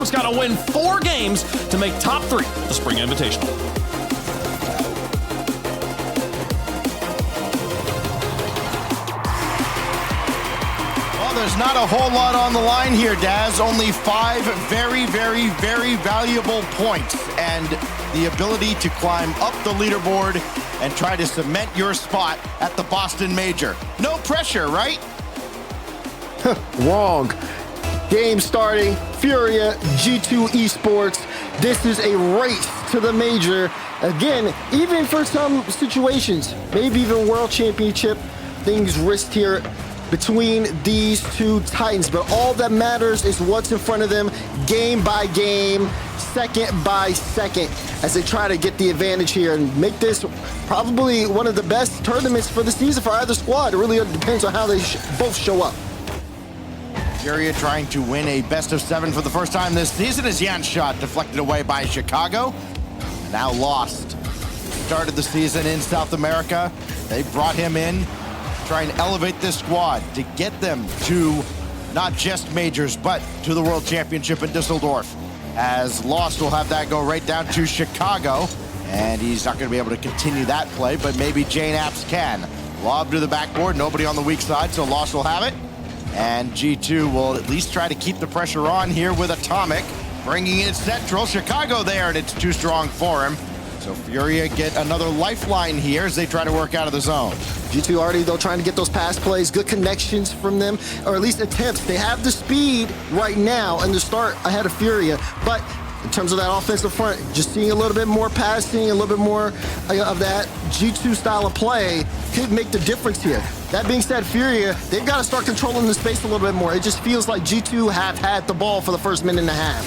Atomic's got to win 4 games to make top 3 of the Spring Invitational. There's not a whole lot on the line here, Daz. Only 5 very, very, very valuable points and the ability to climb up the leaderboard and try to cement your spot at the Boston Major. No pressure, right? Wrong. Game starting. Furia, G2 Esports. This is a race to the major. Again, even for some situations, maybe even World Championship, things risked here between these two titans, but all that matters is what's in front of them, game by game, second by second, as they try to get the advantage here and make this probably one of the best tournaments for the season for either squad. It really depends on how they both show up. Furia trying to win a best of 7 for the first time this season as Jan's shot deflected away by Chicago. Now lost. Started the season in South America. They brought him in, try and elevate this squad to get them to not just majors, but to the World Championship in Dusseldorf. As Lost will have that go right down to Chicago, and he's not going to be able to continue that play, but maybe Jane Apps can. Lob to the backboard, nobody on the weak side, so Lost will have it. And G2 will at least try to keep the pressure on here with Atomic, bringing in Central. Chicago there, and it's too strong for him. So Furia get another lifeline here as they try to work out of the zone. G2 already, though, trying to get those pass plays, good connections from them, or at least attempts. They have the speed right now and the start ahead of Furia, but in terms of that offensive front, just seeing a little bit more passing, a little bit more of that G2 style of play could make the difference here. That being said, Furia, they've got to start controlling the space a little bit more. It just feels like G2 have had the ball for the first minute and a half.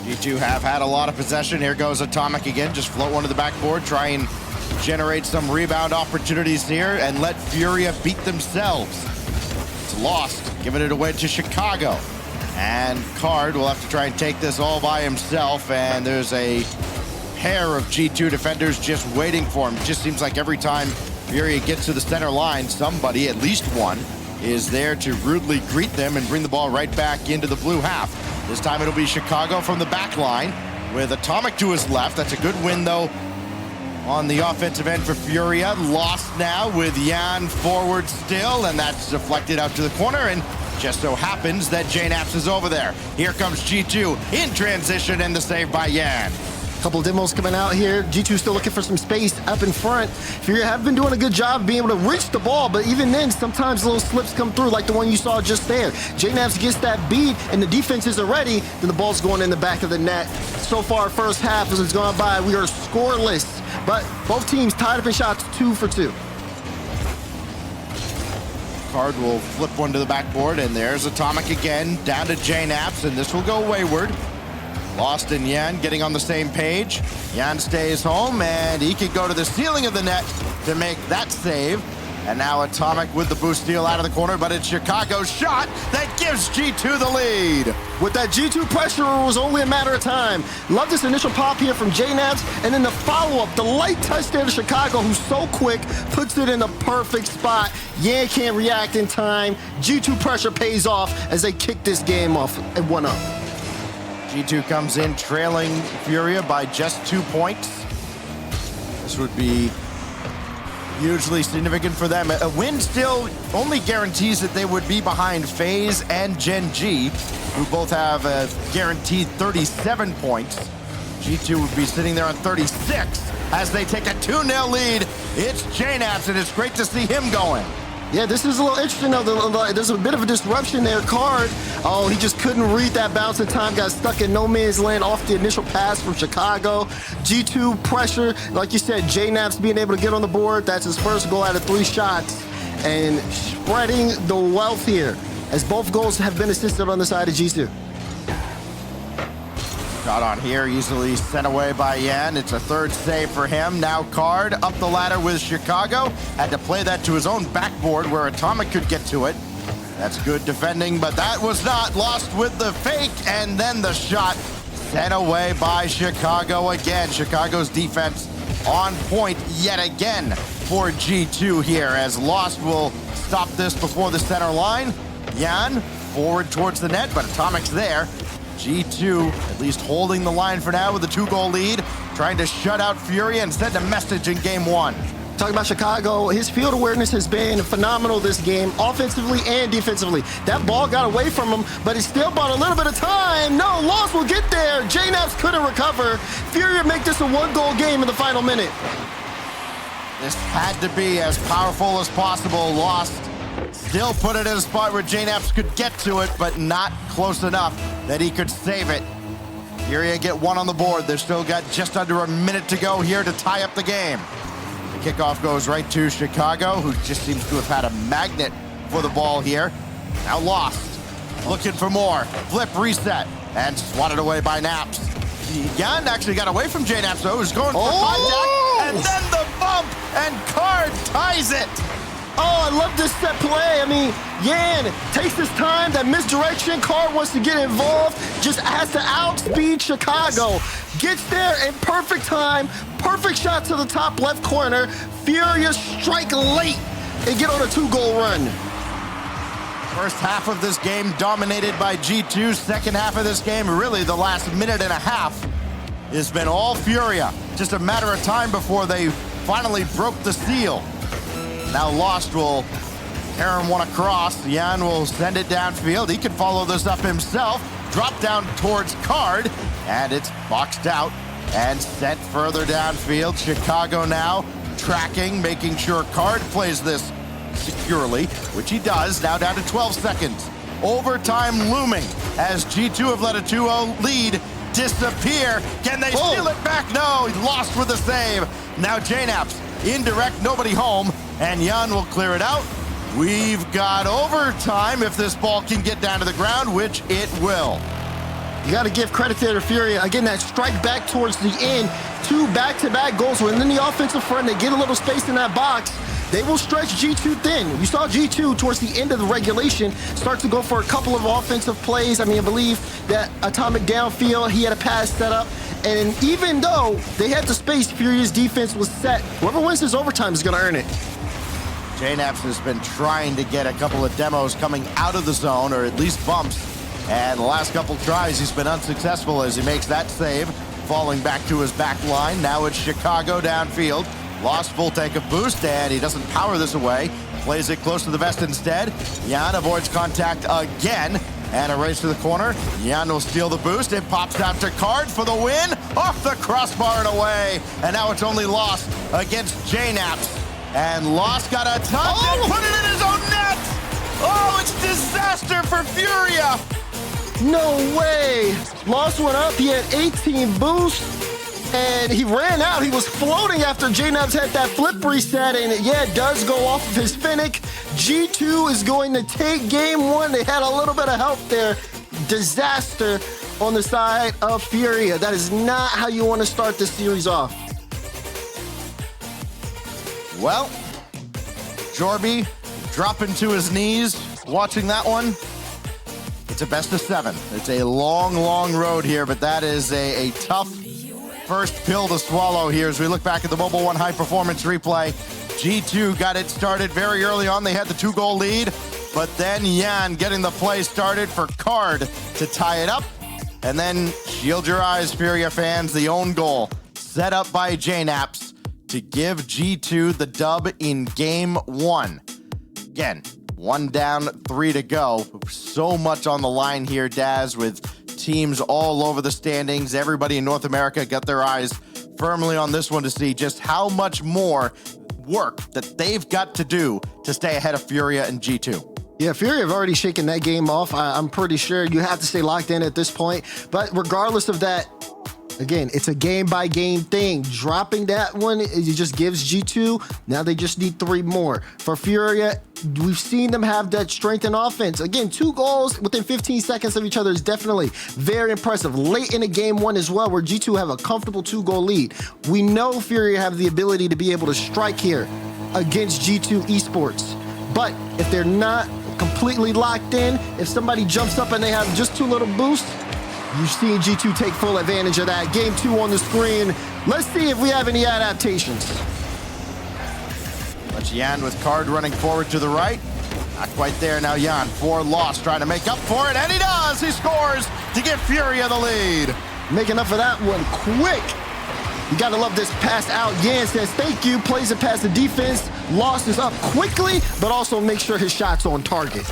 G2 have had a lot of possession. Here goes Atomic again. Just float one to the backboard. Try and generate some rebound opportunities here and let Furia beat themselves. It's Lost, giving it away to Chicago. And Card will have to try and take this all by himself. And there's a pair of G2 defenders just waiting for him. It just seems like every time Furia gets to the center line, somebody, at least one, is there to rudely greet them and bring the ball right back into the blue half. This time it'll be Chicago from the back line with Atomic to his left. That's a good win, though, on the offensive end for Furia. Lost now with Jan forward still, and that's deflected out to the corner, and just so happens that Jane Apps is over there. Here comes G2 in transition, and the save by Jan. Couple demos coming out here. G2 still looking for some space up in front. Furia have been doing a good job being able to reach the ball, but even then, sometimes little slips come through like the one you saw just there. J-Naps gets that beat, and the defense isn't ready, then the ball's going in the back of the net. So far, first half as it's gone by, we are scoreless, but both teams tied up in shots 2 for 2. Card will flip one to the backboard, and there's Atomic again, down to J-Naps, and this will go wayward. Lost and Jan getting on the same page. Jan stays home, and he can go to the ceiling of the net to make that save. And now Atomic with the boost steal out of the corner, but it's Chicago's shot that gives G2 the lead. With that G2 pressure, it was only a matter of time. Love this initial pop here from J-Naps, and then the follow-up, the light touch there to Chicago, who's so quick, puts it in the perfect spot. Yan can't react in time. G2 pressure pays off as they kick this game off at 1-0. G2 comes in trailing Furia by just 2 points. This would be hugely significant for them. A win still only guarantees that they would be behind FaZe and Gen G, who both have a guaranteed 37 points. G2 would be sitting there on 36 as they take a 2-0 lead. It's J-Naps, and it's great to see him going. Yeah, this is a little interesting, though. There's a bit of a disruption there. Card, oh, he just couldn't read that bounce in time, got stuck in no man's land off the initial pass from Chicago. G2 pressure, like you said, J-Naps being able to get on the board. That's his first goal out of 3 shots. And spreading the wealth here, as both goals have been assisted on the side of G2. Shot on here, easily sent away by Yan. It's a 3rd save for him. Now Card up the ladder with Chicago. Had to play that to his own backboard where Atomic could get to it. That's good defending, but that was not. Lost with the fake, and then the shot sent away by Chicago again. Chicago's defense on point yet again for G2 here, as Lost will stop this before the center line. Yan forward towards the net, but Atomic's there. G2 at least holding the line for now with a 2-goal lead, trying to shut out Furia and send a message in game 1. Talking about Chicago, his field awareness has been phenomenal this game, offensively and defensively. That ball got away from him, but he still bought a little bit of time. No, Lost will get there. JNaps couldn't recover. Furia make this a 1-goal game in the final minute. This had to be as powerful as possible. Lost still put it in a spot where JNaps could get to it, but not close enough that he could save it. Furia get 1 on the board. They've still got just under a minute to go here to tie up the game. The kickoff goes right to Chicago, who just seems to have had a magnet for the ball here. Now Lost, looking for more. Flip, reset, and swatted away by Naps. Jan actually got away from JNaps, though. He was going for contact, and then the bump, and Card ties it. Oh, I love this set play. I mean, Yan takes his time, that misdirection. Card wants to get involved, just has to outspeed Chicago. Gets there in perfect time, perfect shot to the top left corner. Furia strike late and get on a 2-goal run. First half of this game dominated by G2. Second half of this game, really the last minute and a half, has been all Furia. Just a matter of time before they finally broke the seal. Now Lost will carry one across. Jan will send it downfield. He can follow this up himself. Drop down towards Card, and it's boxed out and sent further downfield. Chicago now tracking, making sure Card plays this securely, which he does. Now down to 12 seconds. Overtime looming as G2 have let a 2-0 lead disappear. Can they steal it back? No, he lost with the save. Now JNaps, indirect, nobody home, and Jan will clear it out. We've got overtime if this ball can get down to the ground, which it will. You got to give credit to Furia. Again, that strike back towards the end. 2 back-to-back goals. Within the offensive front, they get a little space in that box. They will stretch G2 thin. You saw G2 towards the end of the regulation start to go for a couple of offensive plays. I mean, I believe that Atomic downfield, he had a pass set up. And even though they had the space, Furia's defense was set. Whoever wins this overtime is going to earn it. JNaps has been trying to get a couple of demos coming out of the zone, or at least bumps. And the last couple tries, he's been unsuccessful as he makes that save, falling back to his back line. Now it's Chicago downfield. Lost full tank of boost, and he doesn't power this away. Plays it close to the vest instead. Jan avoids contact again, and a race to the corner. Jan will steal the boost. It pops out to Card for the win. Off the crossbar and away. And now it's only Lost against JNaps. And Lost got a touch and put it in his own net. Oh, it's disaster for Furia. No way. Lost went up. He had 18 boosts. And he ran out. He was floating after JNaps had that flip reset, and yeah, it does go off of his Finnick. G2 is going to take game 1. They had a little bit of help there. Disaster on the side of Furia. That is not how you want to start this series off. Well, Jorby dropping to his knees, watching that one. It's a best of 7. It's a long, long road here, but that is a tough first pill to swallow here as we look back at the Mobile One High Performance replay. G2 got it started very early on. They had the 2-goal lead, but then Jan getting the play started for Card to tie it up. And then shield your eyes, Furia fans, the own goal set up by JNaps to give G2 the dub in game 1. Again, 1 down, 3 to go. So much on the line here, Daz, with teams all over the standings. Everybody in North America got their eyes firmly on this one to see just how much more work that they've got to do to stay ahead of Furia and G2. Yeah, Furia have already shaken that game off. I'm pretty sure you have to stay locked in at this point. But regardless of that, again, it's a game-by-game thing. Dropping that one, it just gives G2. Now they just need 3 more. For Furia, we've seen them have that strength in offense. Again, 2 goals within 15 seconds of each other is definitely very impressive. Late in the game 1 as well, where G2 have a comfortable 2-goal lead. We know Furia have the ability to be able to strike here against G2 Esports. But if they're not completely locked in, if somebody jumps up and they have just 2 little boosts, you've seen G2 take full advantage of that. Game 2 on the screen. Let's see if we have any adaptations. That's Jan with Card running forward to the right. Not quite there now, Jan. 4 Lost, trying to make up for it, and he does! He scores! to give Furia the lead. Making up for that one quick. You gotta love this pass out. Yan says thank you, plays it past the defense. Lost is up quickly, but also make sure his shot's on target.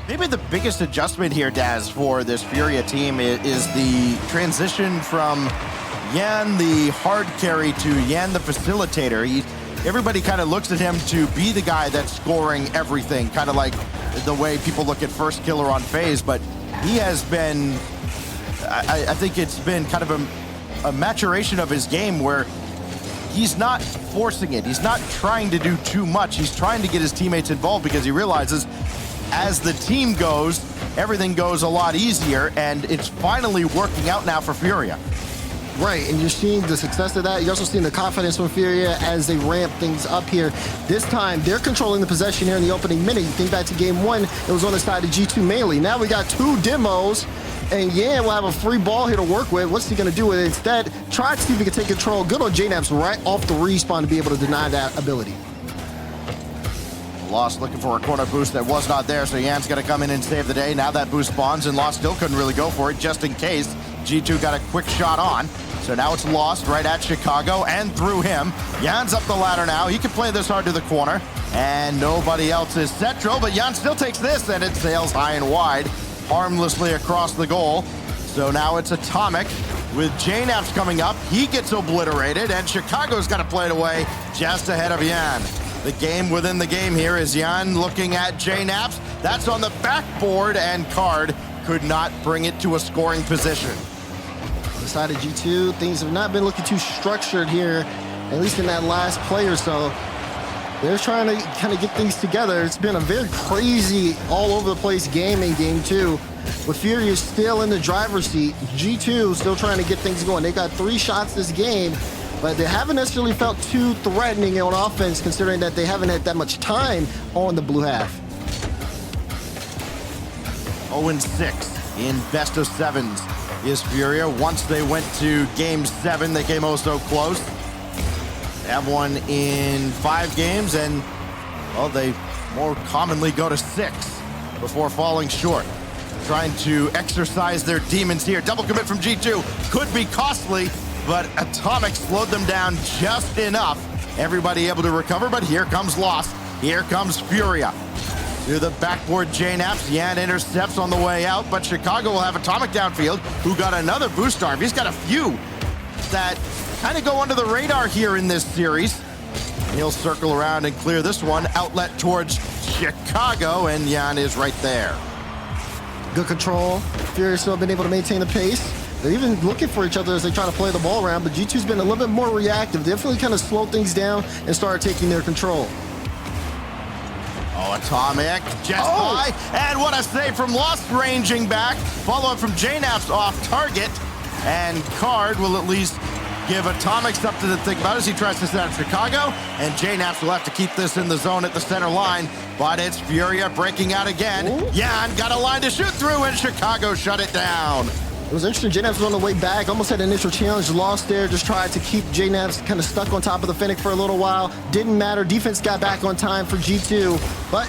Maybe the biggest adjustment here, Daz, for this Furia team is the transition from Yan, the hard carry, to Yan, the facilitator. Everybody kind of looks at him to be the guy that's scoring everything, kind of like the way people look at first killer on FaZe, but he has been, I think it's been kind of a maturation of his game where he's not forcing it. He's not trying to do too much. He's trying to get his teammates involved because he realizes as the team goes, everything goes a lot easier, and it's finally working out now for Furia. Right, and you're seeing the success of that. You're also seeing the confidence from Furia as they ramp things up here. This time, they're controlling the possession here in the opening minute. You think back to game one, it was on the side of G2 mainly. Now we got two demos, and yeah, we'll have a free ball here to work with. What's he gonna do with it? Instead, try to see if he can take control. Good on JNaps right off the respawn to be able to deny that ability. Lost looking for a corner boost that was not there, so Yan's gonna come in and save the day. Now that boost spawns, and Lost still couldn't really go for it, just in case. G2 got a quick shot on. So now it's Lost right at Chicago and through him. Yan's up the ladder now. He can play this hard to the corner. And nobody else is Central, but Yan still takes this, and it sails high and wide, harmlessly across the goal. So now it's Atomic with JNaps coming up. He gets obliterated, and Chicago's got to play it away just ahead of Yan. The game within the game here is Yan looking at JNaps. That's on the backboard, and Card could not bring it to a scoring position. Side of G2, things have not been looking too structured here, at least in that last play or so. They're trying to kind of get things together. It's been a very crazy, all over the place game in game two. But Furia is still in the driver's seat. G2 still trying to get things going. They got 3 shots this game, but they haven't necessarily felt too threatening on offense, considering that they haven't had that much time on the blue half. 0-6 in best of 7s. Is Furia. Once they went to game 7, they came oh so close. They have one in 5 games, and well, they more commonly go to 6 before falling short. Trying to exercise their demons here. Double commit from G2 could be costly, but Atomic slowed them down just enough. Everybody able to recover, but here comes Lost. Here comes Furia. To the backboard, JNaps. Yan intercepts on the way out, but Chicago will have Atomic downfield, who got another boost arm. He's got a few that kind of go under the radar here in this series. He'll circle around and clear this one. Outlet towards Chicago, and Yan is right there. Good control. Furia still been able to maintain the pace. They're even looking for each other as they try to play the ball around, but G2's been a little bit more reactive. Definitely kind of slowed things down and started taking their control. Oh, Atomic just high, and what a save from Lost ranging back. Follow up from JNaps off target, and Card will at least give Atomic something to think about as he tries to set up Chicago, and JNaps will have to keep this in the zone at the center line, but it's Furia breaking out again. Yan got a line to shoot through, and Chicago shut it down. It was interesting. JNaps was on the way back, almost had an initial challenge, lost there, just tried to keep JNaps kind of stuck on top of the Fennec for a little while. Didn't matter. Defense got back on time for G2, but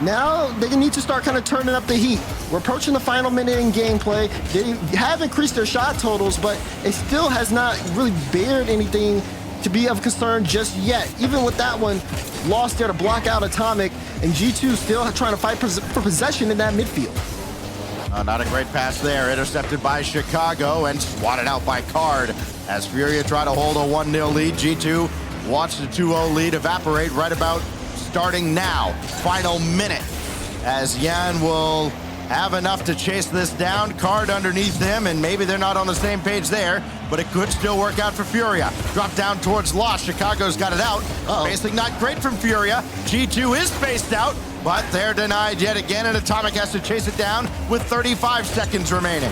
now they need to start kind of turning up the heat. We're approaching the final minute in gameplay. They have increased their shot totals, but it still has not really bared anything to be of concern just yet. Even with that one, Lost there to block out Atomic, and G2 still trying to fight for possession in that midfield. Not a great pass there, intercepted by Chicago and swatted out by Card. As Furia try to hold a 1-0 lead, G2 watch the 2-0 lead evaporate right about starting now. Final minute, as Yan will have enough to chase this down. Card underneath him, and maybe they're not on the same page there, but it could still work out for Furia. Drop down towards Lost. Chicago's got it out. Spacing not great from Furia. G2 is spaced out, but they're denied yet again, and Atomic has to chase it down with 35 seconds remaining.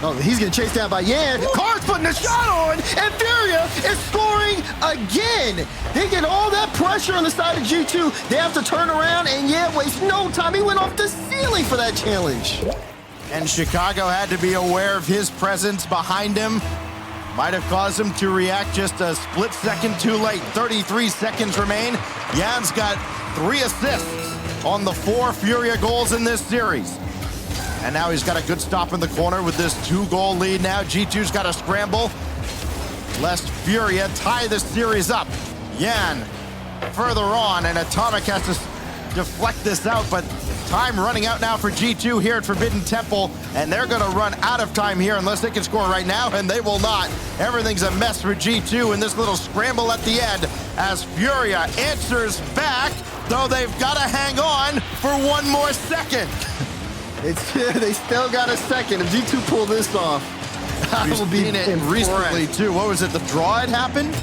Oh, he's getting chased down by Yan. Card's putting a shot on, and Furia is scoring again. They get all that pressure on the side of G2. They have to turn around, and Yan wastes no time. He went off the ceiling for that challenge. And Chicago had to be aware of his presence behind him. Might have caused him to react just a split second too late. 33 seconds remain. Yan's got 3 assists on the 4 Furia goals in this series. And now he's got a good stop in the corner with this 2-goal lead now. G2's got to scramble, lest Furia tie this series up. Yan further on, and Atomic has to deflect this out, but time running out now for G2 here at Forbidden Temple, and they're going to run out of time here unless they can score right now, and they will not. Everything's a mess for G2 in this little scramble at the end as Furia answers back, though they've got to hang on for one more second. They still got a second. If G2 pull this off, I will be impressed. Recently too. What was it? The draw had happened?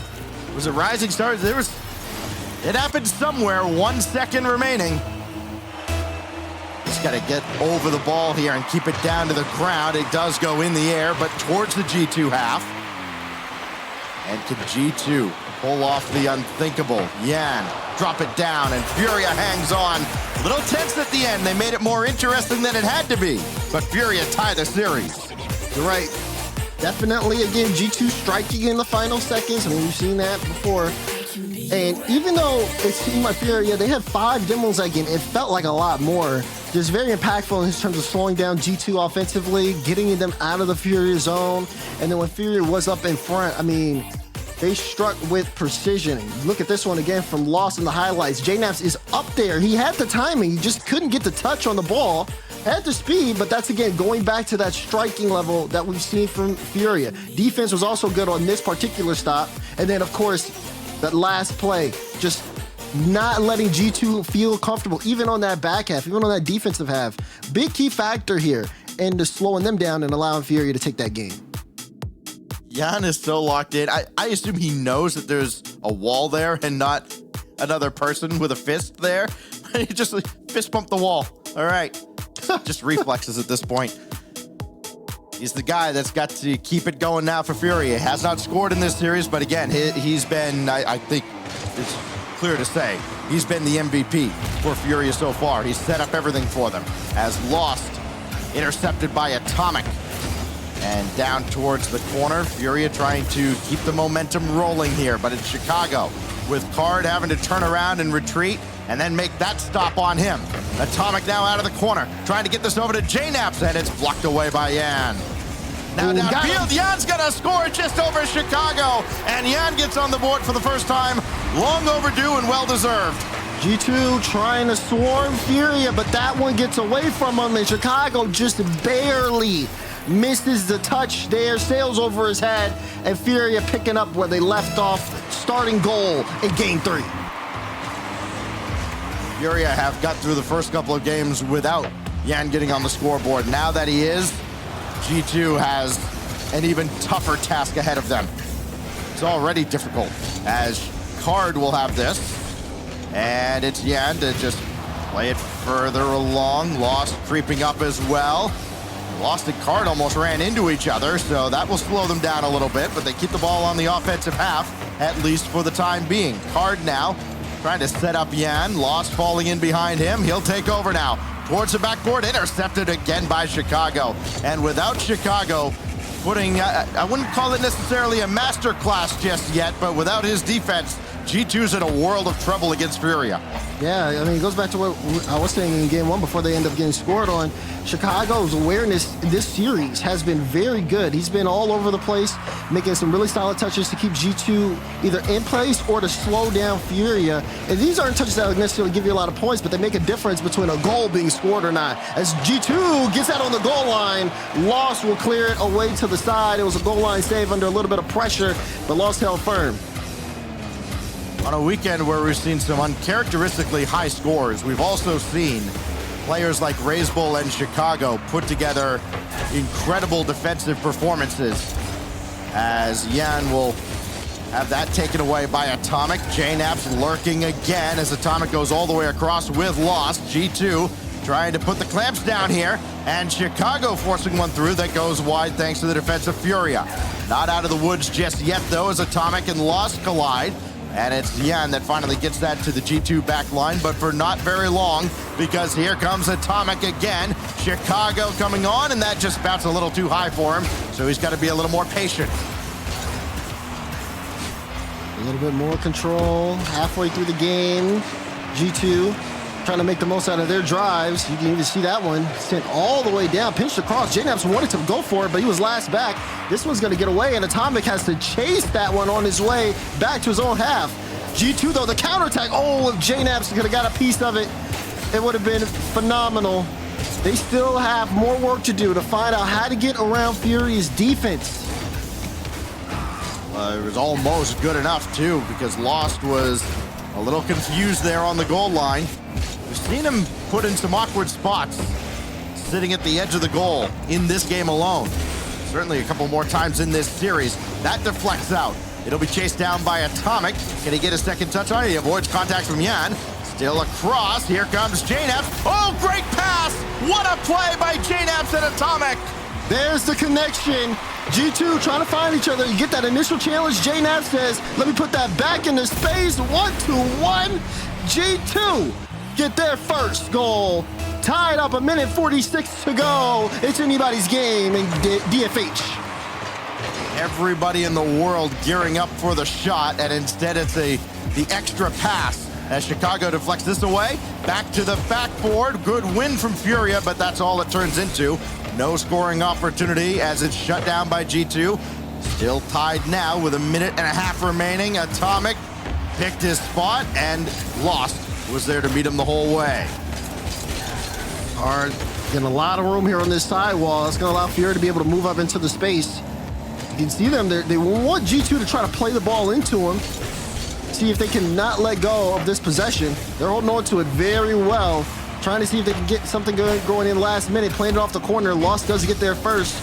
Was it Rising Stars? It happened somewhere. 1 second remaining. Just got to get over the ball here and keep it down to the ground. It does go in the air, but towards the G2 half. And can G2 pull off the unthinkable? Yan, drop it down, and Furia hangs on. A little tense at the end. They made it more interesting than it had to be. But Furia tie the series. You're right. Definitely, again, G2 striking in the final seconds. I mean, we've seen that before. And even though it seemed like Furia, they had 5 demos again, it felt like a lot more. Just very impactful in terms of slowing down G2 offensively, getting them out of the Furia zone. And then when Furia was up in front, I mean, they struck with precision. Look at this one again from Lost in the highlights. JNaps is up there. He had the timing. He just couldn't get the touch on the ball. Had the speed, but that's, again, going back to that striking level that we've seen from Furia. Defense was also good on this particular stop. And then, of course, that last play, just not letting G2 feel comfortable, even on that back half, even on that defensive half. Big key factor here, and just slowing them down and allowing Furia to take that game. Yan is so locked in. I assume he knows that there's a wall there and not another person with a fist there. He just fist bumped the wall. All right. Just reflexes at this point. He's the guy that's got to keep it going now for Furia. Has not scored in this series, but again, he's been, I think it's clear to say, he's been the MVP for Furia so far. He's set up everything for them. As Lost, intercepted by Atomic. And down towards the corner, Furia trying to keep the momentum rolling here, but it's Chicago with Card having to turn around and retreat and then make that stop on him. Atomic now out of the corner, trying to get this over to JNaps, and it's blocked away by Yan. Now downfield, Yan's gonna score just over Chicago, and Yan gets on the board for the first time. Long overdue and well-deserved. G2 trying to swarm Furia, but that one gets away from him, and Chicago just barely misses the touch there, sails over his head, and Furia picking up where they left off, starting goal in Game 3. Furia have got through the first couple of games without Yan getting on the scoreboard. Now that he is, G2 has an even tougher task ahead of them. It's already difficult, as Card will have this, and it's Yan to just play it further along. Lost creeping up as well. Lost and Card almost ran into each other, so that will slow them down a little bit, but they keep the ball on the offensive half, at least for the time being. Card now trying to set up Yan. Lost falling in behind him. He'll take over now. Towards the backboard, intercepted again by Chicago. And without Chicago putting, I wouldn't call it necessarily a masterclass just yet, but without his defense, G2's in a world of trouble against Furia. Yeah, I mean, it goes back to what I was saying in Game 1 before they end up getting scored on. Chicago's awareness in this series has been very good. He's been all over the place, making some really solid touches to keep G2 either in place or to slow down Furia. And these aren't touches that would necessarily give you a lot of points, but they make a difference between a goal being scored or not. As G2 gets out on the goal line, Lost will clear it away to the side. It was a goal line save under a little bit of pressure, but Lost held firm. On a weekend where we've seen some uncharacteristically high scores, we've also seen players like Razebull and Chicago put together incredible defensive performances, as Yan will have that taken away by Atomic. JNaps lurking again as Atomic goes all the way across with Lost. G2 trying to put the clamps down here, and Chicago forcing one through that goes wide thanks to the defense of Furia. Not out of the woods just yet, though, as Atomic and Lost collide. And it's Yan that finally gets that to the G2 back line, but for not very long, because here comes Atomic again. Chicago coming on, and that just bounced a little too high for him, so he's got to be a little more patient. A little bit more control halfway through the game. G2 trying to make the most out of their drives. You can even see that one sent all the way down, pinched across. JNaps wanted to go for it, but he was last back. This one's going to get away, and Atomic has to chase that one on his way back to his own half. G2, though, the counterattack. Oh, if JNaps could have got a piece of it, it would have been phenomenal. They still have more work to do to find out how to get around Furia's defense. It was almost good enough, too, because Lost was a little confused there on the goal line. We've seen him put in some awkward spots, sitting at the edge of the goal in this game alone. Certainly a couple more times in this series. That deflects out. It'll be chased down by Atomic. Can he get a second touch on it? He avoids contact from Yan. Still across. Here comes JNaps. Oh, great pass! What a play by JNaps and Atomic! There's the connection. G2 trying to find each other. You get that initial challenge. JNaps says, let me put that back into space. 1-2-1. G2 get their first goal. Tied up, 1:46 to go. It's anybody's game in DFH. Everybody in the world gearing up for the shot, and instead it's the extra pass as Chicago deflects this away. Back to the backboard. Good win from Furia, but that's all it turns into. No scoring opportunity as it's shut down by G2. Still tied now with 1.5 minutes remaining. Atomic picked his spot, and Lost was there to meet him the whole way. Are getting a lot of room here on this sidewall. That's going to allow Furia to be able to move up into the space. You can see them. They want G2 to try to play the ball into him. See if they can not let go of this possession. They're holding on to it very well. Trying to see if they can get something going in last minute. Playing it off the corner. Lost does get there first.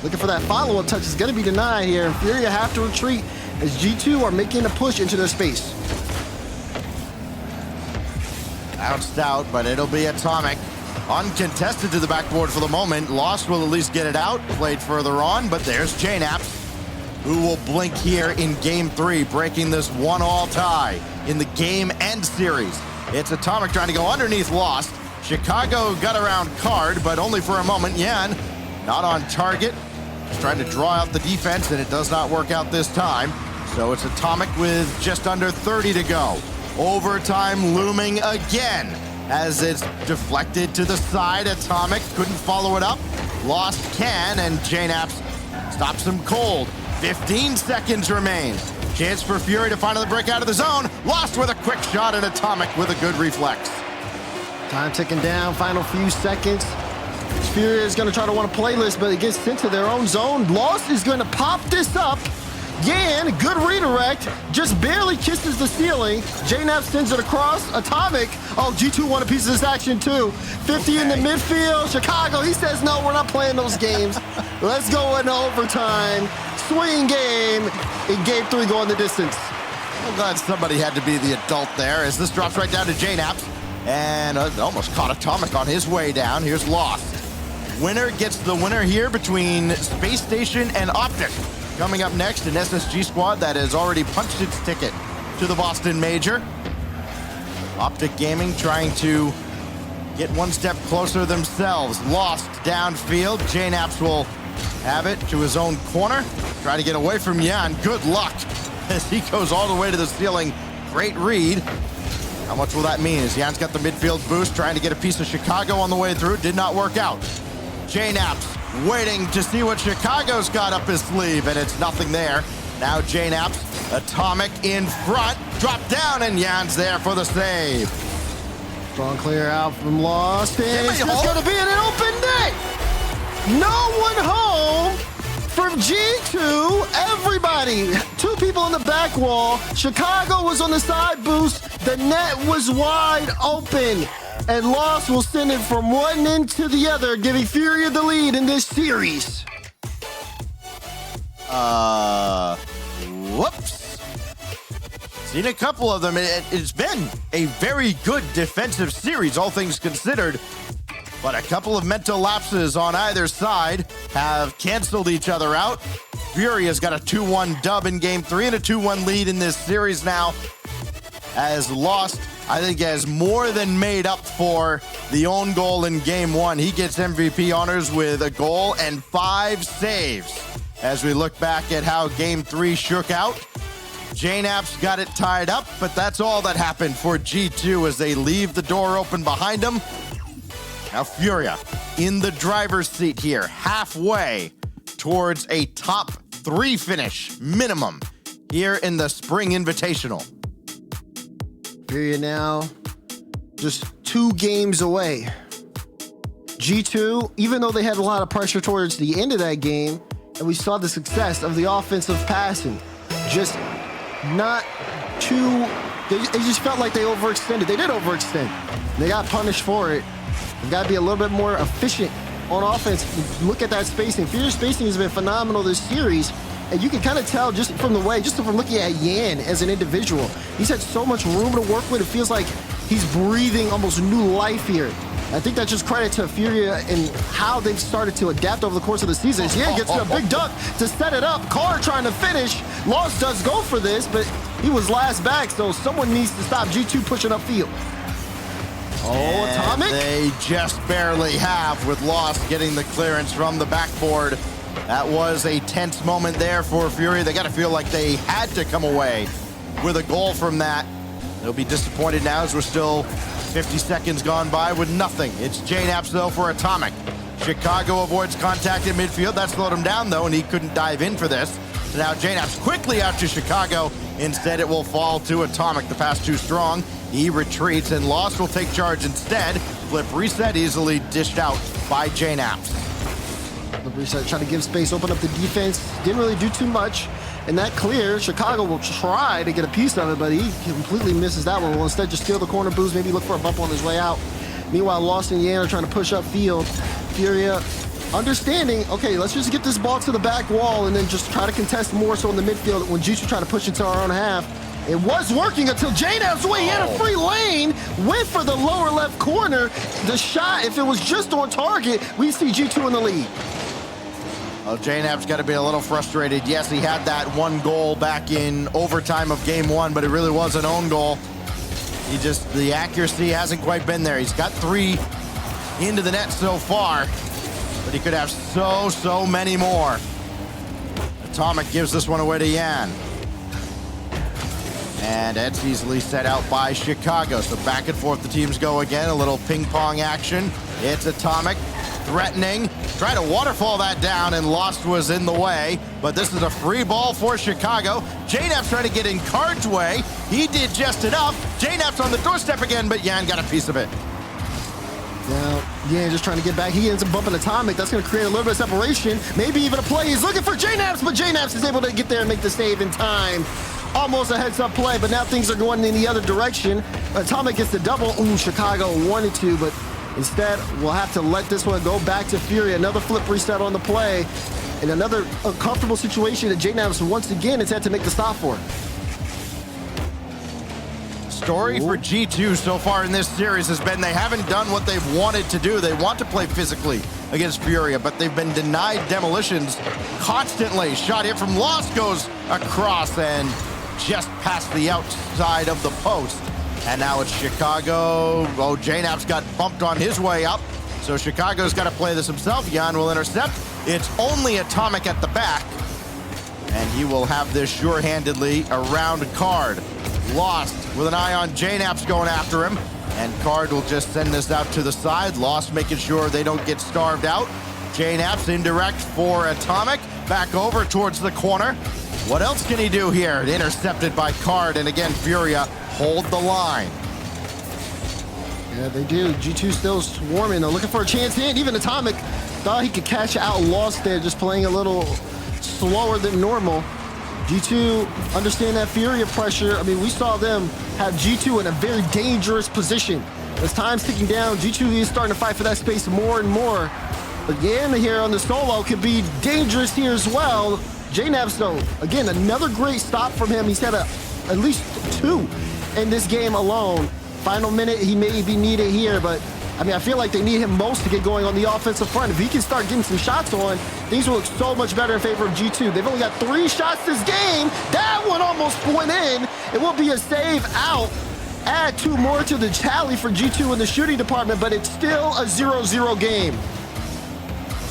Looking for that follow-up touch. Is going to be denied here. And Furia have to retreat as G2 are making a push into their space. Bounced out, but it'll be Atomic. Uncontested to the backboard for the moment. Lost will at least get it out. Played further on, but there's JNaps, who will blink here in Game 3, breaking this 1-1 tie in the game and series. It's Atomic trying to go underneath Lost. Chicago got around Card, but only for a moment. Yan not on target. Just trying to draw out the defense, and it does not work out this time. So it's Atomic with just under 30 to go. Overtime looming again as it's deflected to the side. Atomic couldn't follow it up. Lost can, and JNaps stops him cold. 15 seconds remain. Chance for Fury to finally break out of the zone. Lost with a quick shot, and Atomic with a good reflex. Time ticking down, final few seconds. Furia is going to try to want to play this, but it gets sent to their own zone. Lost is going to pop this up. Yan, good redirect, just barely kisses the ceiling. JNaps sends it across. Atomic, oh, G2 want a piece of this action too. 50 in the midfield. Chicago, he says, no, we're not playing those games. Let's go into overtime. Swing game in Game 3 going the distance. I'm glad somebody had to be the adult there as this drops right down to JNaps. And almost caught Atomic on his way down. Here's Lost. Winner gets the winner here between Space Station and Optic. Coming up next, an SSG squad that has already punched its ticket to the Boston Major. Optic Gaming trying to get one step closer themselves. Lost downfield. JNaps will have it to his own corner. Try to get away from Yan. Good luck as he goes all the way to the ceiling. Great read. How much will that mean as Yan's got the midfield boost, trying to get a piece of Chicago on the way through. Did not work out. JNaps waiting to see what Chicago's got up his sleeve, and it's nothing there. Now JNaps, Atomic in front, drop down, and Yan's there for the save. Strong clear out from Lost, and it's just going to be an open net. No one home from G2. Everybody, two people on the back wall. Chicago was on the side boost. The net was wide open. And Lost will send it from one end to the other, giving Furia the lead in this series. Whoops. Seen a couple of them. It's been a very good defensive series, all things considered. But a couple of mental lapses on either side have canceled each other out. Furia's got a 2-1 dub in Game 3 and a 2-1 lead in this series now. As Lost, I think, has more than made up for the own goal in Game 1. He gets MVP honors with a goal and 5 saves. As we look back at how Game 3 shook out, JNAP's got it tied up, but that's all that happened for G2 as they leave the door open behind them. Now Furia in the driver's seat here, halfway towards a top 3 finish minimum here in the Spring Invitational. Furia now just 2 games away. G2, even though they had a lot of pressure towards the end of that game, and we saw the success of the offensive passing, just not too, it just felt like they overextended. They did overextend. They got punished for it. They got to be a little bit more efficient on offense. Look at that spacing. Furia's spacing has been phenomenal this series, and you can kind of tell just from looking at Yan as an individual. He's had so much room to work with. It feels like he's breathing almost new life here. I think that's just credit to Furia and how they've started to adapt over the course of the season. Yan gets a big dunk to set it up. Card trying to finish. Lost does go for this, but he was last back, so someone needs to stop G2 pushing upfield. Oh, Atomic? They just barely have, with Lost getting the clearance from the backboard. That was a tense moment there for Furia. They got to feel like they had to come away with a goal from that. They'll be disappointed now as we're still 50 seconds gone by with nothing. It's JNAPS though for Atomic. Chicago avoids contact in midfield. That slowed him down though, and he couldn't dive in for this. So now JNAPS quickly out to Chicago. Instead, it will fall to Atomic. The pass too strong. He retreats, and Lost will take charge instead. Flip reset easily dished out by JNAPS. The reset trying to give space, open up the defense. Didn't really do too much. And that clear, Chicago will try to get a piece of it, but he completely misses that one. Will instead just steal the corner boost, maybe look for a bump on his way out. Meanwhile, Lost and Yan are trying to push upfield. Furia understanding, okay, let's just get this ball to the back wall and then just try to contest more so in the midfield when G2 trying to push into our own half. It was working until JNAP's way in a free lane, went for the lower left corner. The shot, if it was just on target, we see G2 in the lead. Well, JNAP's got to be a little frustrated. Yes, he had that 1 goal back in overtime of game 1, but it really was an own goal. The accuracy hasn't quite been there. He's got 3 into the net so far, but he could have so many more. Atomic gives this one away to Yan. And it's easily set out by Chicago. So back and forth the teams go again. A little ping pong action. It's Atomic threatening. Try to waterfall that down, and Lost was in the way. But this is a free ball for Chicago. JNAP's trying to get in Card's way. He did just enough. JNAP's on the doorstep again, but Yan got a piece of it. Now, Yan just trying to get back. He ends up bumping Atomic. That's going to create a little bit of separation. Maybe even a play. He's looking for JNAP's, but JNAP's is able to get there and make the save in time. Almost a heads-up play, but now things are going in the other direction. Atomic gets the double. Ooh, Chicago wanted to, but instead, we'll have to let this one go back to Furia. Another flip reset on the play, and another uncomfortable situation that JNAPS once again has had to make the stop for. Story for G2 so far in this series has been they haven't done what they've wanted to do. They want to play physically against Furia, but they've been denied demolitions constantly. Shot here from Lost goes across and just past the outside of the post. And now it's Chicago. Oh, JNAP's got bumped on his way up. So Chicago's got to play this himself. Yan will intercept. It's only Atomic at the back. And he will have this sure-handedly around Card. Lost with an eye on JNAP's going after him. And Card will just send this out to the side. Lost making sure they don't get starved out. JNAP's indirect for Atomic. Back over towards the corner. What else can he do here? Intercepted by Card, and again, Furia hold the line. Yeah, they do. G2 still swarming. They're looking for a chance in. Even Atomic thought he could catch out Lost there, just playing a little slower than normal. G2 understand that Furia pressure. I mean, we saw them have G2 in a very dangerous position. As time's ticking down, G2 is starting to fight for that space more and more. But Yan here on the solo could be dangerous here as well. JNAPS, though, again, another great stop from him. He's had at least 2 in this game alone. Final minute, he may be needed here, but I mean, I feel like they need him most to get going on the offensive front. If he can start getting some shots on, things will look so much better in favor of G2. They've only got 3 shots this game. That one almost went in. It will be a save out. Add 2 more to the tally for G2 in the shooting department, but it's still a 0-0 game.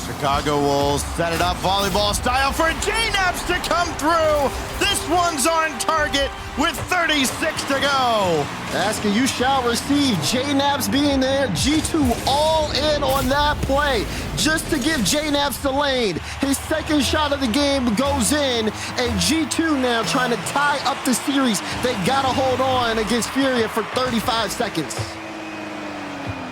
Chicago will set it up volleyball style for JNAPS to come through. This This one's on target with 36 to go. Asking you shall receive. J-Naps being there. G2 all in on that play just to give J-Naps the lane. His second shot of the game goes in, and G2 now trying to tie up the series. They gotta hold on against Furia for 35 seconds.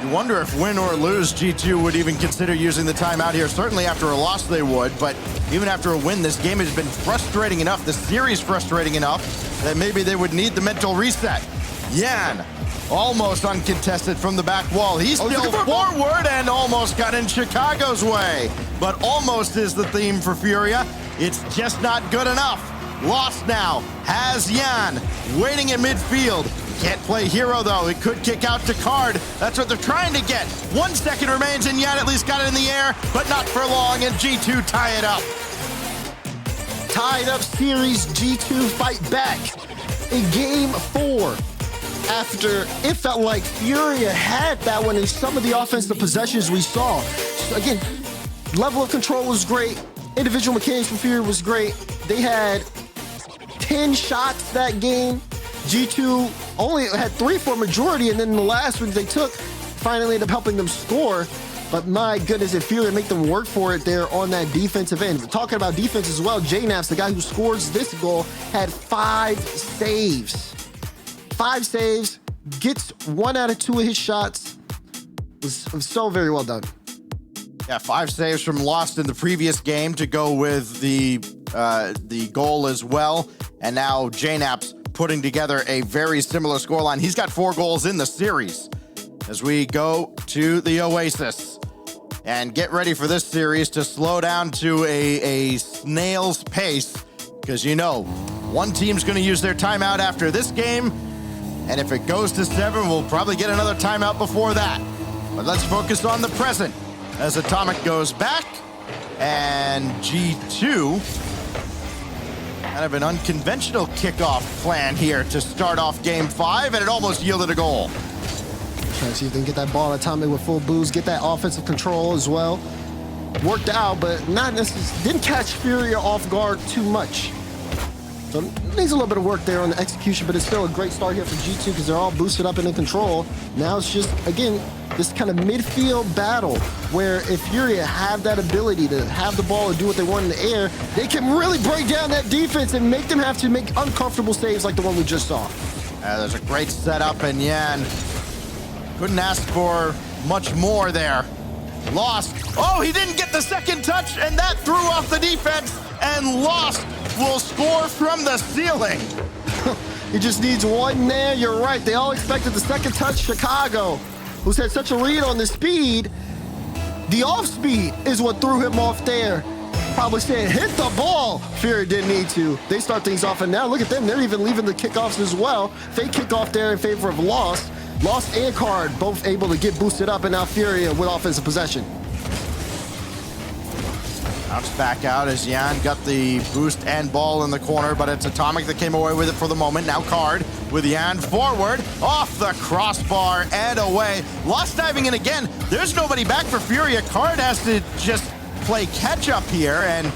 You wonder if win or lose, G2 would even consider using the timeout here. Certainly after a loss they would, but even after a win, this game has been frustrating enough, the series frustrating enough, that maybe they would need the mental reset. Yan, almost uncontested from the back wall. He's still forward and almost got in Chicago's way. But almost is the theme for Furia. It's just not good enough. Lost now, has Yan, waiting in midfield. Can't play hero though, it could kick out to Card. That's what they're trying to get. 1 second remains and Yan at least got it in the air, but not for long, and G2 tie it up. Tied up series, G2 fight back in game 4. After it felt like Furia had that one in some of the offensive possessions we saw. So again, level of control was great. Individual mechanics from Furia was great. They had 10 shots that game. G2 only had 3 for a majority, and then the last one they took finally ended up helping them score. But my goodness, if Furia make them work for it there on that defensive end. Talking about defense as well, J-Naps, the guy who scores this goal, had 5 saves. 5 saves, gets 1 out of 2 of his shots. It was so very well done. Yeah, 5 saves from Lost in the previous game to go with the goal as well. And now J-Naps putting together a very similar scoreline. He's got 4 goals in the series as we go to the Oasis. And get ready for this series to slow down to a snail's pace, because you know, one team's going to use their timeout after this game, and if it goes to 7, we'll probably get another timeout before that. But let's focus on the present as Atomic goes back, and G2 kind of an unconventional kickoff plan here to start off game 5, and it almost yielded a goal. Trying to see if they can get that ball Atomic with full boost, get that offensive control as well. Worked out, but not necessarily, didn't catch Furia off guard too much. So needs a little bit of work there on the execution, but it's still a great start here for G2 because they're all boosted up and in control. Now it's just, again, this kind of midfield battle where if Furia have that ability to have the ball and do what they want in the air, they can really break down that defense and make them have to make uncomfortable saves like the one we just saw. There's a great setup, and Yan couldn't ask for much more there. Lost. Oh, he didn't get the second touch, and that threw off the defense, and Lost will score from the ceiling. He just needs one there. You're right. They all expected the second touch. Chicago, who's had such a read on the speed, the off speed is what threw him off there. Probably saying, hit the ball. Fury didn't need to. They start things off, and now look at them. They're even leaving the kickoffs as well. Fake kickoff there in favor of Lost. Lost and Card both able to get boosted up, and now Furia with offensive possession. Bounce back out as Yan got the boost and ball in the corner, but it's Atomic that came away with it for the moment. Now Card with Yan forward, off the crossbar and away. Lost diving in again. There's nobody back for Furia. Card has to just play catch up here, and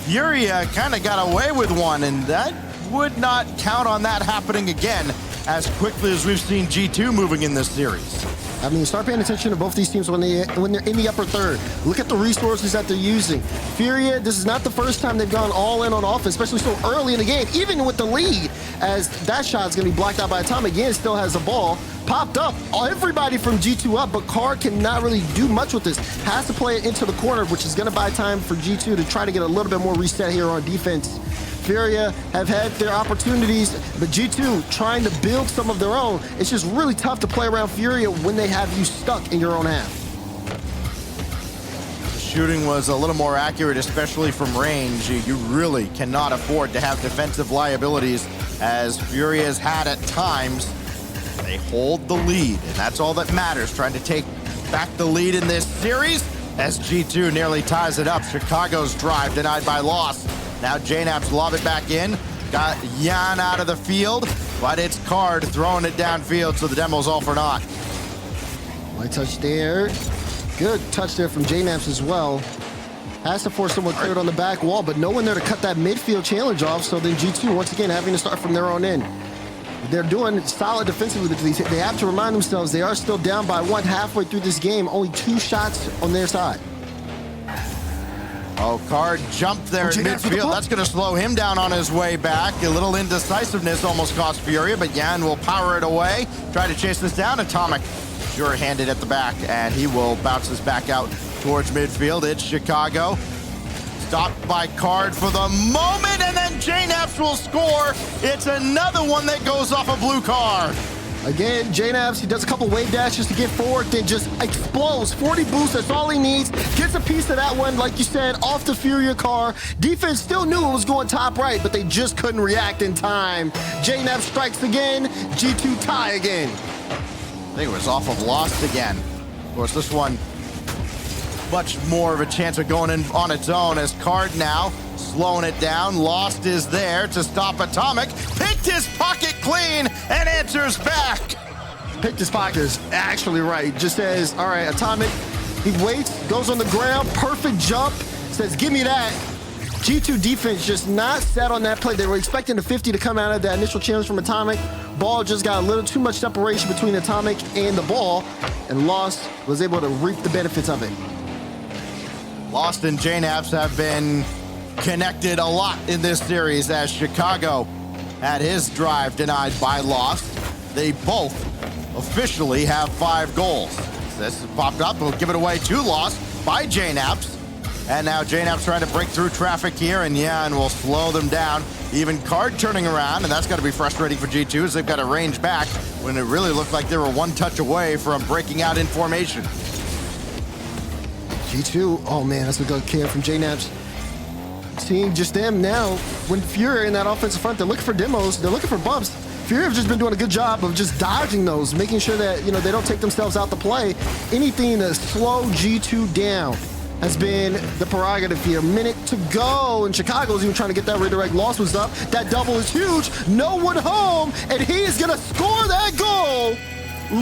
Furia kind of got away with one, and that would not count on that happening again as quickly as we've seen G2 moving in this series. I mean, start paying attention to both these teams when they're in the upper third. Look at the resources that they're using. Furia, this is not the first time they've gone all in on offense, especially so early in the game, even with the lead, as that shot's gonna be blocked out by Atomic. Again, still has the ball. Popped up, everybody from G2 up, but Card cannot really do much with this. Has to play it into the corner, which is gonna buy time for G2 to try to get a little bit more reset here on defense. Furia have had their opportunities, but G2 trying to build some of their own. It's just really tough to play around Furia when they have you stuck in your own half. The shooting was a little more accurate, especially from range. You really cannot afford to have defensive liabilities, as Furia's had at times. They hold the lead, and that's all that matters, trying to take back the lead in this series as G2 nearly ties it up. Chicago's drive denied by Lost. Now J-Naps lob it back in. Got Yan out of the field, but it's Card throwing it downfield, so the demo's all for naught. Light touch there. Good touch there from J-Naps as well. Has to force someone cleared on the back wall, but no one there to cut that midfield challenge off. So then G2 once again having to start from their own end. They're doing solid defensively. They have to remind themselves they are still down by 1 halfway through this game. Only 2 shots on their side. Oh, Card jumped there in midfield. That's going to slow him down on his way back. A little indecisiveness almost cost Furia, but Yan will power it away. Try to chase this down. Atomic sure-handed at the back, and he will bounce this back out towards midfield. It's Chicago. Stopped by Card for the moment, and then JNaps will score. It's another one that goes off a blue card. Again, JNaps, he does a couple wave dashes to get forward, then just explodes. 40 boost, that's all he needs. Gets a piece of that one, like you said, off the Furia car. Defense still knew it was going top right, but they just couldn't react in time. JNaps strikes again, G2 tie again. I think it was off of Lost again. Of course, this one much more of a chance of going in on its own as Card now slowing it down. Lost is there to stop Atomic. Picked his pocket clean and answers back. Picked his pocket is actually right. Just says, all right, Atomic, he waits, goes on the ground, perfect jump, says, give me that. G2 defense just not set on that play. They were expecting the 50 to come out of that initial challenge from Atomic. Ball just got a little too much separation between Atomic and the ball, and Lost was able to reap the benefits of it. Lost and JNaps have been connected a lot in this series as Chicago had his drive denied by Lost. They both officially have 5 goals. This popped up, we'll give it away to Lost by JNaps. And now JNaps trying to break through traffic here, and Yan will slow them down. Even Card turning around, and that's got to be frustrating for G2 as they've got to range back when it really looked like they were 1 touch away from breaking out in formation. G2, oh man, that's a good kill from JNaps. Seeing just them now, when Furia in that offensive front, they're looking for demos, they're looking for bumps. Furia have just been doing a good job of just dodging those, making sure that, they don't take themselves out the play. Anything to slow G2 down has been the prerogative here. Minute to go, and Chicago's even trying to get that redirect. Lost was up. That double is huge. No one home, and he is gonna score that goal.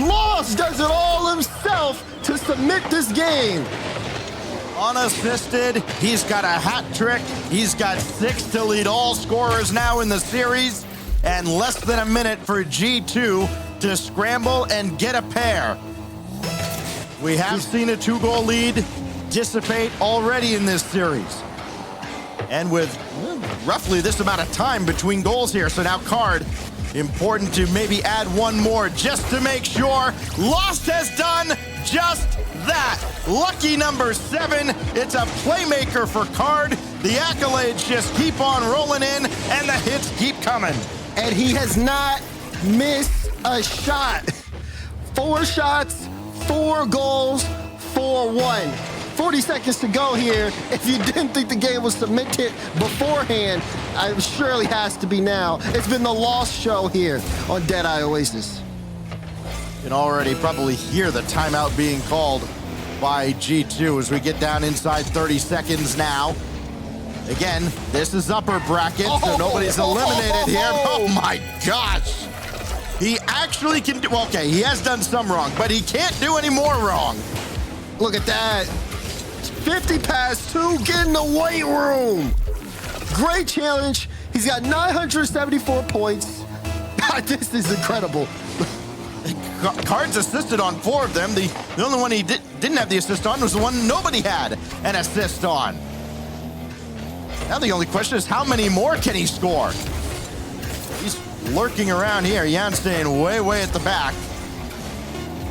Lost does it all himself to submit this game. Unassisted, he's got a hat trick. He's got 6 to lead all scorers now in the series, and less than a minute for G2 to scramble and get a pair. We have seen a 2-goal lead dissipate already in this series, and with roughly this amount of time between goals here. So now Card, important to maybe add 1 more just to make sure. Lost has done just that. Lucky number 7. It's a playmaker for Card. The accolades just keep on rolling in, and the hits keep coming. And he has not missed a shot. 4 shots, 4 goals, 4-1. 40 seconds to go here. If you didn't think the game was cemented beforehand, it surely has to be now. It's been the Lost show here on Deadeye Oasis. You can already probably hear the timeout being called by G2 as we get down inside 30 seconds now. Again, this is upper bracket, so nobody's eliminated here. Oh my gosh. He actually can do, well, okay, he has done some wrong, but he can't do any more wrong. Look at that. 50 past 2, get in the weight room. Great challenge. He's got 974 points. This is incredible. Card's assisted on 4 of them. The only one he didn't have the assist on was the one nobody had an assist on. Now the only question is how many more can he score? He's lurking around here. Yan staying way at the back.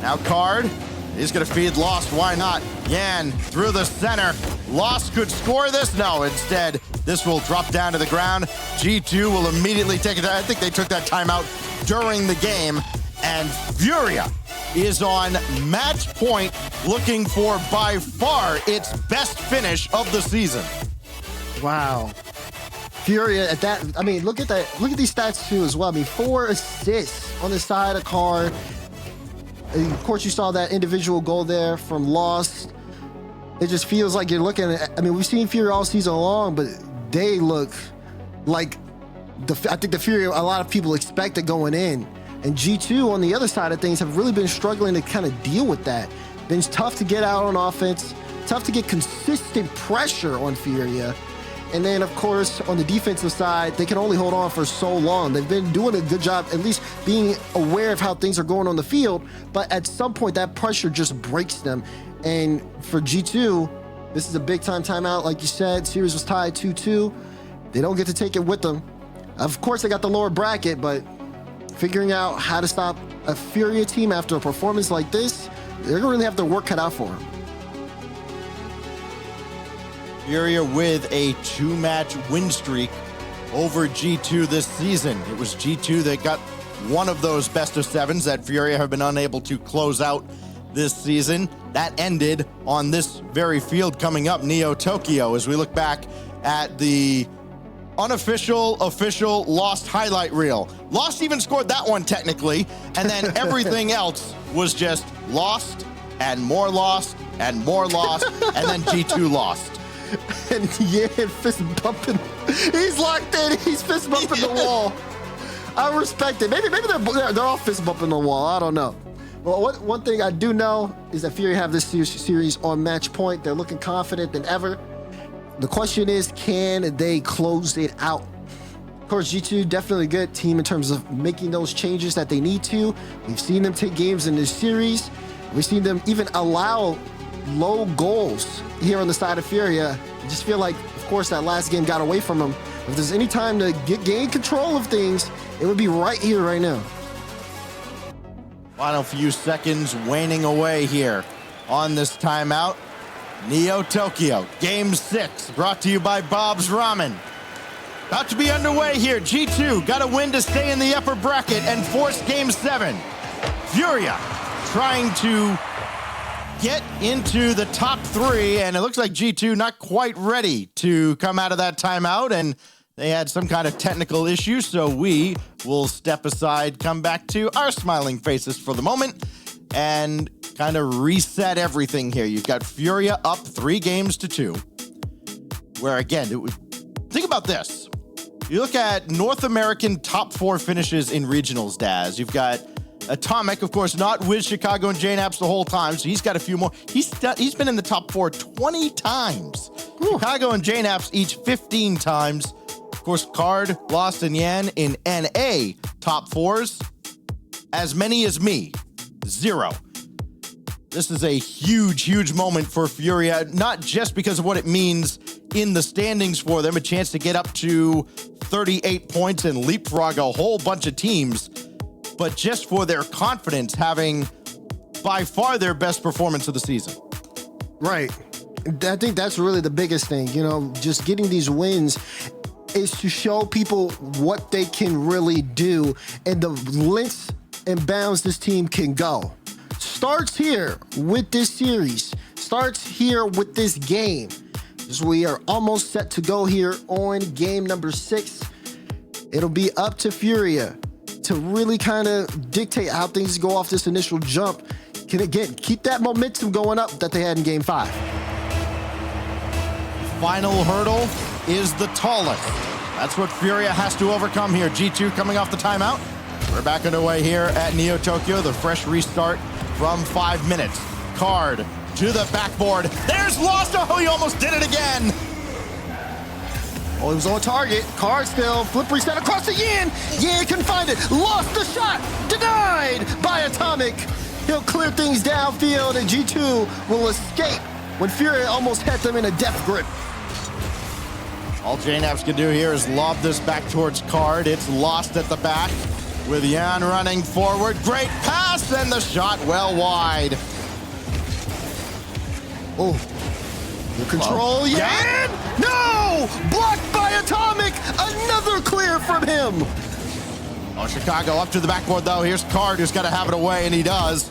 Now Card, he's gonna feed Lost, why not? Yan through the center. Lost could score this? No, instead, this will drop down to the ground. G2 will immediately take it. I think they took that timeout during the game. And Furia is on match point, looking for by far its best finish of the season. Wow. Furia at that, I mean, look at that. Look at these stats too as well. I mean, 4 assists on the side of Card. And of course, you saw that individual goal there from Lost. It just feels like you're looking at, I mean, we've seen Furia all season long, but they look like I think the Furia a lot of people expected going in. And G2 on the other side of things have really been struggling to kind of deal with that. Been tough to get out on offense, tough to get consistent pressure on Furia. And then, of course, on the defensive side, they can only hold on for so long. They've been doing a good job, at least being aware of how things are going on the field. But at some point, that pressure just breaks them. And for G2, this is a big-time timeout. Like you said, series was tied 2-2. They don't get to take it with them. Of course, they got the lower bracket, but figuring out how to stop a Furia team after a performance like this, they're going to really have their work cut out for them. Furia with a 2-match win streak over G2 this season. It was G2 that got one of those best of sevens that Furia have been unable to close out this season. That ended on this very field coming up, Neo Tokyo, as we look back at the unofficial, official Lost highlight reel. Lost even scored that one technically, and then everything else was just Lost and more Lost and more Lost, and then G2 lost. And yeah, fist bumping. He's locked in. He's fist bumping the wall. I respect it. Maybe they're all fist bumping the wall. I don't know. Well, one thing I do know is that Furia have this series on match point. They're looking confident than ever. The question is, can they close it out? Of course, G2 definitely a good team in terms of making those changes that they need to. We've seen them take games in this series. We've seen them even allow low goals here on the side of Furia. I just feel like, of course, that last game got away from them. If there's any time to gain control of things, it would be right here, right now. Final few seconds waning away here on this timeout. Neo Tokyo, Game 6, brought to you by Bob's Ramen. About to be underway here. G2 got a win to stay in the upper bracket and force Game 7. Furia trying to get into the top 3, and it looks like G2 not quite ready to come out of that timeout, and they had some kind of technical issue, so we will step aside, come back to our smiling faces for the moment, and kind of reset everything here. You've got Furia up 3-2, where again, think about this. You look at North American top 4 finishes in regionals, Daz. You've got Atomic, of course, not with Chicago and JNAPS the whole time, so he's got a few more. He's been in the top 4 20 times. Ooh. Chicago and JNAPS each 15 times. Of course, Card, Lost, and Yan in NA top 4s. As many as me, 0. This is a huge, huge moment for Furia, not just because of what it means in the standings for them, a chance to get up to 38 points and leapfrog a whole bunch of teams, but just for their confidence having by far their best performance of the season. Right. I think that's really the biggest thing, just getting these wins is to show people what they can really do and the lengths and bounds this team can go. Starts here with this series, starts here with this game. As we are almost set to go here on game number 6. It'll be up to Furia to really kind of dictate how things go off this initial jump. Can again keep that momentum going up that they had in game 5. Final hurdle is the tallest. That's what Furia has to overcome here. G2 coming off the timeout. We're back underway here at Neo Tokyo. The fresh restart from 5 minutes. Card to the backboard. There's Lost. Oh, he almost did it again. Oh, he was on target. Card still. Flip reset across to Yan. Yan couldn't find it. Lost the shot. Denied by Atomic. He'll clear things downfield, and G2 will escape when Furia almost had them in a death grip. All JNAPS can do here is lob this back towards Card. It's Lost at the back with Yan running forward. Great pass, and the shot well wide. Oh, the control. Yan! No! Blocked by Atomic. Another clear from him. Oh, Chicago up to the backboard, though. Here's Card, who's got to have it away, and he does.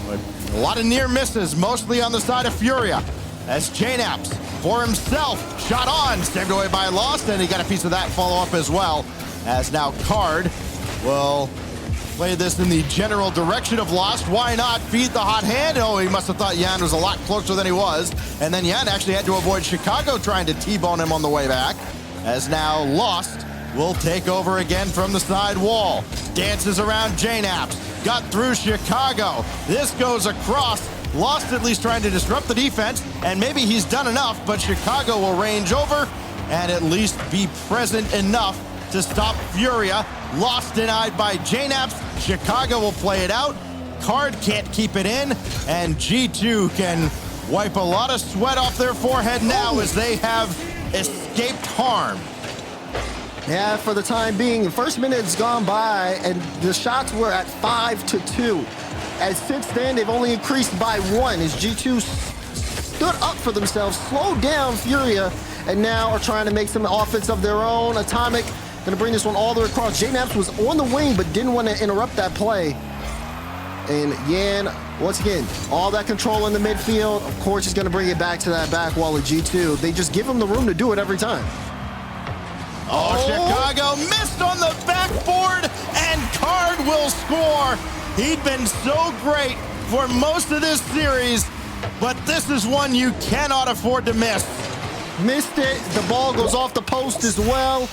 But a lot of near misses, mostly on the side of Furia. As JNAPS for himself, shot on, saved away by Lost, and he got a piece of that follow-up as well. As now Card will play this in the general direction of Lost. Why not feed the hot hand? Oh, he must have thought Yan was a lot closer than he was. And then Yan actually had to avoid Chicago trying to T-bone him on the way back. As now Lost will take over again from the side wall. Dances around JNAPS. Got through Chicago. This goes across Lost at least trying to disrupt the defense, and maybe he's done enough, but Chicago will range over and at least be present enough to stop Furia. Lost denied by JNaps. Chicago will play it out. Card can't keep it in, and G2 can wipe a lot of sweat off their forehead now as they have escaped harm. Yeah, for the time being, the first minute's gone by, and the shots were at 5-2. And since then, they've only increased by 1 as G2 stood up for themselves, slowed down Furia, and now are trying to make some offense of their own. Atomic gonna bring this one all the way across. JNaps was on the wing, but didn't want to interrupt that play. And Yan, once again, all that control in the midfield. Of course, he's gonna bring it back to that back wall of G2. They just give him the room to do it every time. Oh, Chicago missed on the backboard, and Card will score. He'd been so great for most of this series, but this is one you cannot afford to miss. Missed it. The ball goes off the post as well.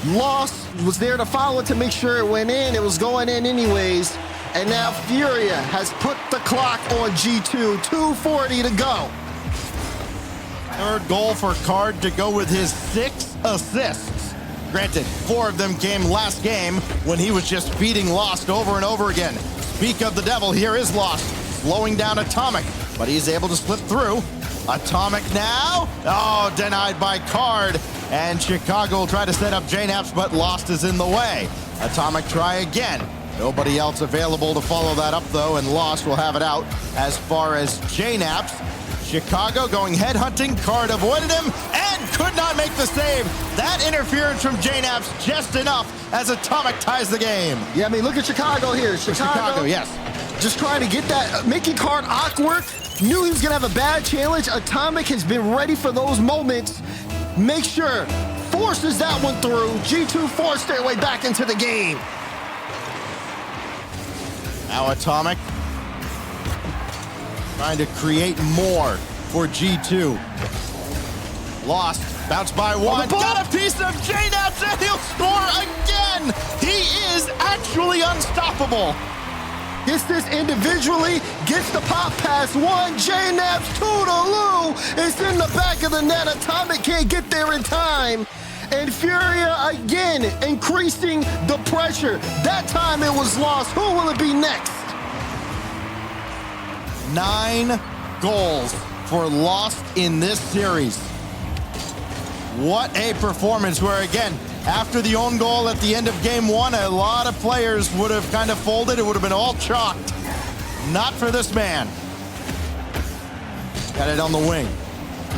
Lost was there to follow it to make sure it went in. It was going in anyways. And now Furia has put the clock on G2. 2:40 to go. Third goal for Card to go with his 6 assists. Granted, 4 of them came last game when he was just feeding Lost over and over again. Speak of the devil, here is Lost, slowing down Atomic, but he's able to slip through. Atomic now, oh, denied by Card, and Chicago will try to set up JNaps, but Lost is in the way. Atomic try again. Nobody else available to follow that up though, and Lost will have it out as far as JNaps. Chicago going headhunting, Card avoided him, and could not make the save. That interference from JNaps just enough as Atomic ties the game. Yeah, I mean, look at Chicago here. Chicago, yes. Just trying to get that, making Card awkward. Knew he was gonna have a bad challenge. Atomic has been ready for those moments. Make sure, forces that one through. G2 forced their way back into the game. Now Atomic trying to create more for G2. Lost, bounced by 1, got a piece of JNaps, and he'll score again! He is actually unstoppable. Gets this individually, gets the pop pass 1, JNaps toodaloo! It's in the back of the net, Atomic can't get there in time. And Furia again increasing the pressure. That time it was Lost. Who will it be next? 9 goals for Lost in this series. What a performance where, again, after the own goal at the end of game 1, a lot of players would have kind of folded. It would have been all chalked. Not for this man. Got it on the wing.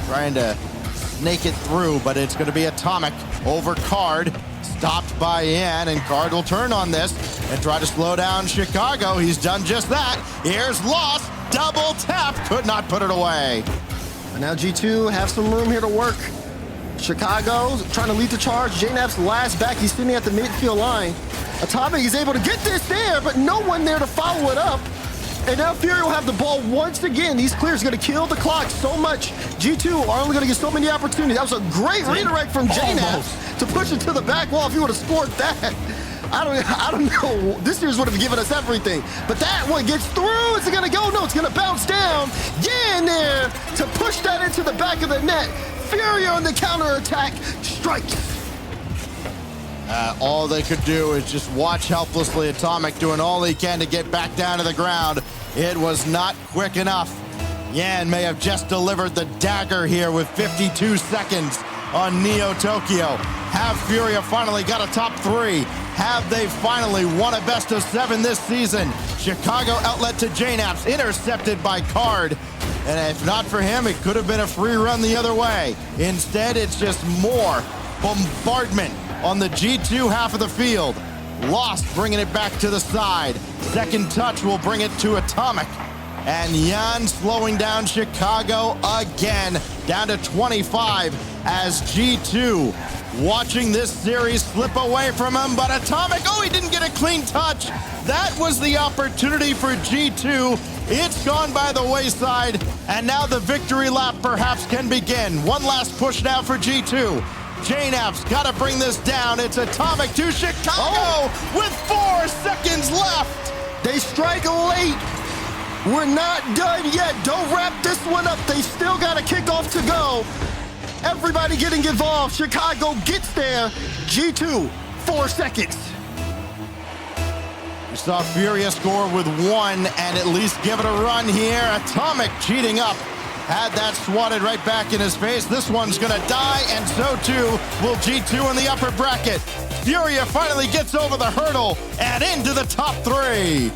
Trying to snake it through, but it's going to be Atomic over Card. Stopped by Yan, and Card will turn on this and try to slow down Chicago. He's done just that. Here's Lost. Double tap. Could not put it away. And now G2 have some room here to work. Chicago trying to lead the charge. JNaps last back. He's sitting at the midfield line. Atomic is able to get this there, but no one there to follow it up. And now Furia will have the ball once again. These clears going to kill the clock so much. G2 are only going to get so many opportunities. That was a great redirect from JNaps to push it to the back wall. If he would have scored that, I don't know. This series would have given us everything. But that one gets through. Is it going to go? No, it's going to bounce down. Yeah, in there to push that into the back of the net. Furia on the counterattack strikes. All they could do is just watch helplessly. Atomic doing all he can to get back down to the ground. It was not quick enough. Yan may have just delivered the dagger here with 52 seconds on Neo Tokyo. Have Furia finally got a top 3? Have they finally won a best of 7 this season? Chicago outlet to JNaps, intercepted by Card. And if not for him, it could have been a free run the other way. Instead, it's just more bombardment on the G2 half of the field. Lost bringing it back to the side. Second touch will bring it to Atomic. And Yan slowing down Chicago again, down to 25 as G2 watching this series slip away from him. But Atomic, oh, he didn't get a clean touch. That was the opportunity for G2. It's gone by the wayside, and now the victory lap perhaps can begin. One last push now for G2. JNaps got to bring this down. It's Atomic to Chicago with 4 seconds left. They strike late. We're not done yet. Don't wrap this one up. They still got a kickoff to go. Everybody getting involved. Chicago gets there. G2, 4 seconds. We saw Furia score with 1 and at least give it a run here. Atomic cheating up. Had that swatted right back in his face. This one's gonna die, and so too will G2 in the upper bracket. Furia finally gets over the hurdle and into the top 3.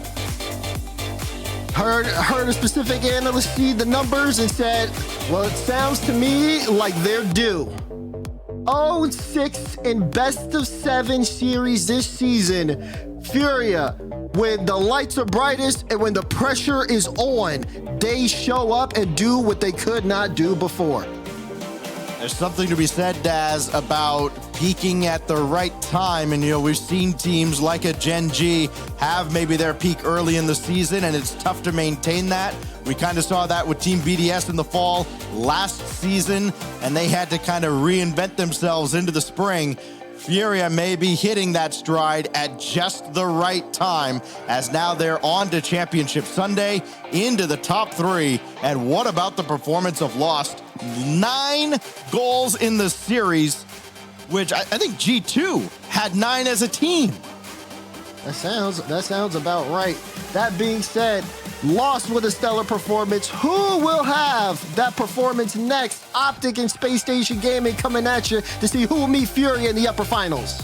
Heard a specific analyst see the numbers and said, well, it sounds to me like they're due. 0-6 in best of 7 series this season. Furia, when the lights are brightest and when the pressure is on, they show up and do what they could not do before. There's something to be said, Daz, about peaking at the right time. And, we've seen teams like a Gen G have maybe their peak early in the season, and it's tough to maintain that. We kind of saw that with Team BDS in the fall last season, and they had to kind of reinvent themselves into the spring. Furia may be hitting that stride at just the right time, as now they're on to Championship Sunday, into the top 3. And what about the performance of Lost? 9 goals in the series, which I think G2 had 9 as a team. That sounds about right. That being said, Lost with a stellar performance. Who will have that performance next? Optic and Space Station Gaming coming at you to see who will meet Furia in the upper finals.